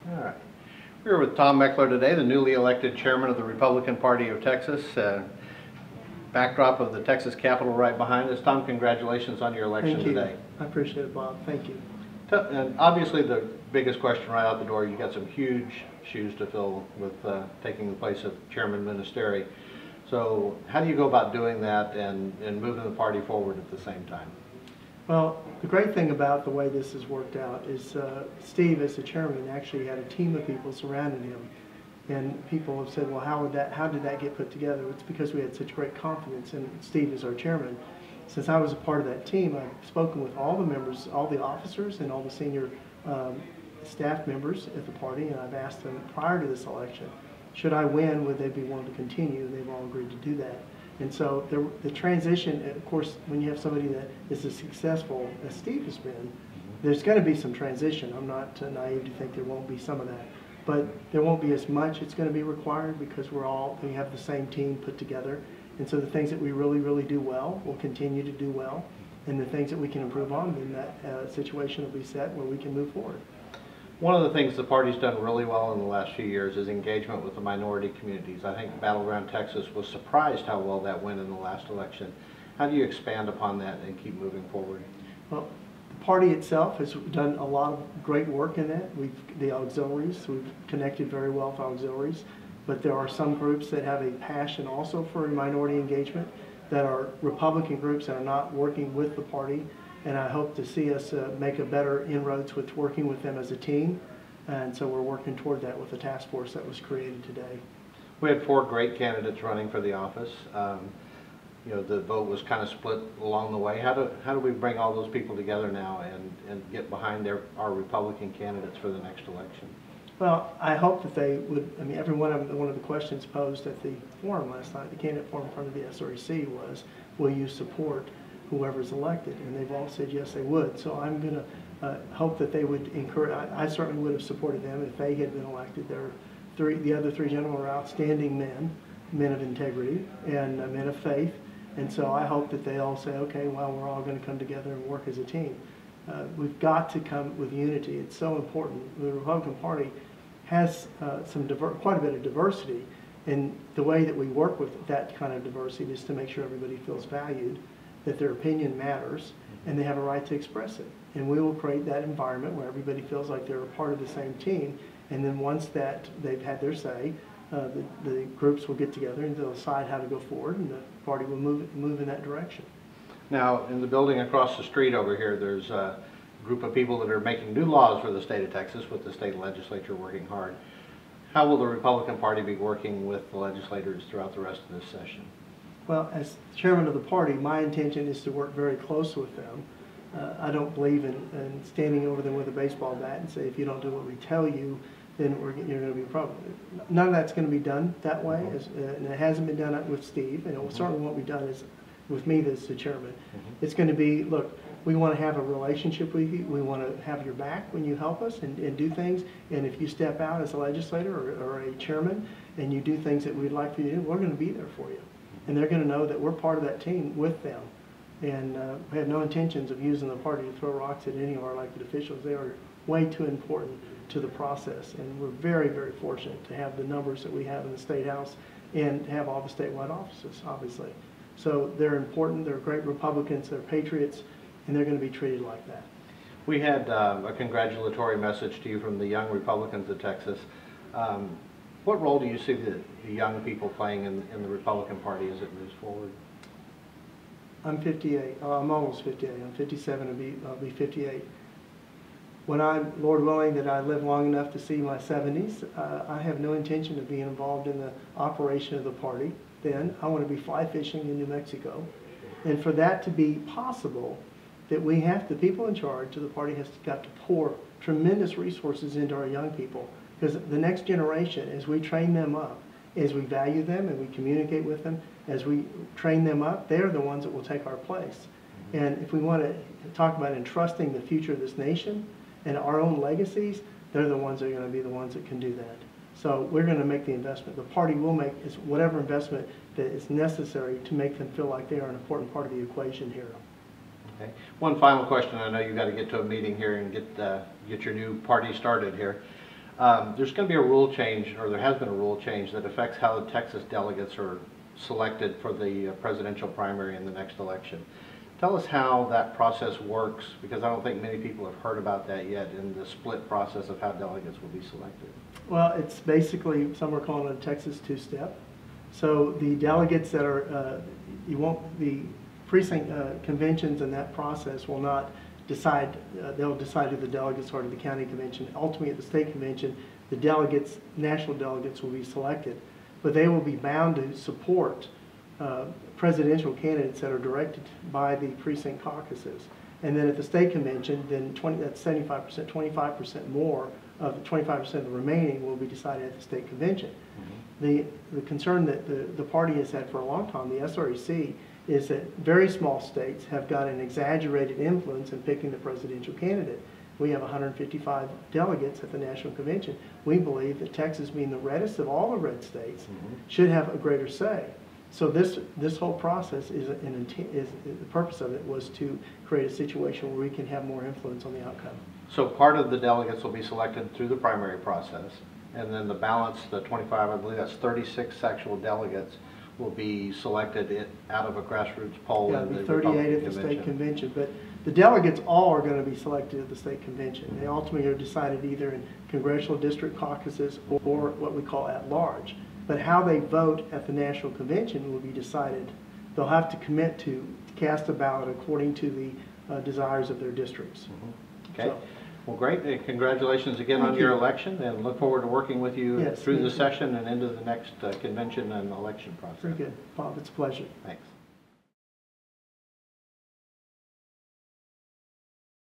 All right. We're with Tom Mechler today, the newly elected chairman of the Republican Party of Texas. Backdrop of the Texas Capitol right behind us. Tom, congratulations on your election today. I appreciate it, Bob. Thank you. And obviously the biggest question right out the door, you got some huge shoes to fill with taking the place of Chairman Ministeri. So how do you go about doing that and moving the party forward at the same time? Well, the great thing about the way this has worked out is Steve, as the chairman, actually had a team of people surrounding him. And people have said, well, how did that get put together? It's because we had such great confidence in Steve as our chairman. Since I was a part of that team, I've spoken with all the members, all the officers, and all the senior staff members at the party, and I've asked them prior to this election, should I win, would they be willing to continue? And they've all agreed to do that. And so the transition, of course, when you have somebody that is as successful as Steve has been, there's going to be some transition. I'm not naive to think there won't be some of that. But there won't be as much it's going to be required because we have the same team put together. And so the things that we really, really do well will continue to do well. And the things that we can improve on, then that situation will be set where we can move forward. One of the things the party's done really well in the last few years is engagement with the minority communities. I think Battleground Texas was surprised how well that went in the last election. How do you expand upon that and keep moving forward? Well, the party itself has done a lot of great work in that. The auxiliaries, we've connected very well with auxiliaries, but there are some groups that have a passion also for minority engagement that are Republican groups that are not working with the party. And I hope to see us make a better inroads with working with them as a team. And so we're working toward that with the task force that was created today. We had 4 great candidates running for the office. You know, the vote was kind of split along the way. How do we bring all those people together now and get behind our Republican candidates for the next election? Well, I hope that they would. I mean, every one of the questions posed at the forum last night, the candidate forum in front of the SREC was, will you support whoever's elected? And they've all said yes, they would. So I'm going to hope that they would encourage. I certainly would have supported them if they had been elected. The other 3 gentlemen are outstanding men of integrity and men of faith. And so I hope that they all say, okay, well, we're all going to come together and work as a team. We've got to come with unity. It's so important. The Republican Party has quite a bit of diversity, and the way that we work with that kind of diversity is to make sure everybody feels valued, that their opinion matters, and they have a right to express it. And we will create that environment where everybody feels like they're a part of the same team, and then once that they've had their say, the groups will get together and they'll decide how to go forward, and the party will move in that direction. Now, in the building across the street over here, there's a group of people that are making new laws for the state of Texas, with the state legislature working hard. How will the Republican Party be working with the legislators throughout the rest of this session? Well, as chairman of the party, my intention is to work very close with them. I don't believe in standing over them with a baseball bat and say, if you don't do what we tell you, then you're going to be a problem. None of that's going to be done that way, and it hasn't been done with Steve, and it certainly won't be done with me as the chairman. It's going to be, look, we want to have a relationship with you. We want to have your back when you help us and do things. And if you step out as a legislator or a chairman and you do things that we'd like for you to do, we're going to be there for you. And they're going to know that we're part of that team with them. And we have no intentions of using the party to throw rocks at any of our elected officials. They are way too important to the process. And we're very, very fortunate to have the numbers that we have in the State House and have all the statewide offices, obviously. So they're important. They're great Republicans. They're patriots. And they're going to be treated like that. We had a congratulatory message to you from the young Republicans of Texas. What role do you see the young people playing in the Republican Party as it moves forward? I'm 58. I'm almost 58. I'm 57. I'll be 58. When I'm, Lord willing, that I live long enough to see my 70s, I have no intention of being involved in the operation of the party. Then I want to be fly fishing in New Mexico. And for that to be possible, that we have, the people in charge of the party has got to pour tremendous resources into our young people, because the next generation, as we train them up, as we value them and we communicate with them, as we train them up, they're the ones that will take our place. And if we want to talk about entrusting the future of this nation and our own legacies, they're the ones that are going to be the ones that can do that. So we're going to make the investment. The party will make whatever investment that is necessary to make them feel like they are an important part of the equation here. Okay. One final question. I know you've got to get to a meeting here and get your new party started here. There's going to be a rule change, or there has been a rule change that affects how the Texas delegates are selected for the presidential primary in the next election. Tell us how that process works, because I don't think many people have heard about that yet in the split process of how delegates will be selected. Well, it's basically, some are calling it a Texas two-step. So the delegates that are, the precinct conventions and that process will not decide, they'll decide who the delegates are to the county convention. Ultimately, at the state convention, the delegates, national delegates will be selected, but they will be bound to support presidential candidates that are directed by the precinct caucuses. And then at the state convention, then that's 75%, 25% more of the 25% of the remaining will be decided at the state convention. Mm-hmm. The concern that the party has had for a long time, the SREC, is that very small states have got an exaggerated influence in picking the presidential candidate. We have 155 delegates at the national convention. We believe that Texas, being the reddest of all the red states, mm-hmm. should have a greater say. So this whole process the purpose of it was to create a situation where we can have more influence on the outcome. So part of the delegates will be selected through the primary process, and then the balance, the 25, I believe that's 36 actual delegates, will be selected out of a grassroots poll. Yeah, in the 38 at the state convention, but the delegates all are going to be selected at the state convention. Mm-hmm. They ultimately are decided either in congressional district caucuses or what we call at large. But how they vote at the national convention will be decided. They'll have to commit to cast a ballot according to the desires of their districts. Mm-hmm. Okay. So, well, great. Congratulations again on your election, and look forward to working with you through the session and into the next convention and election process. Very good, Bob. It's a pleasure. Thanks.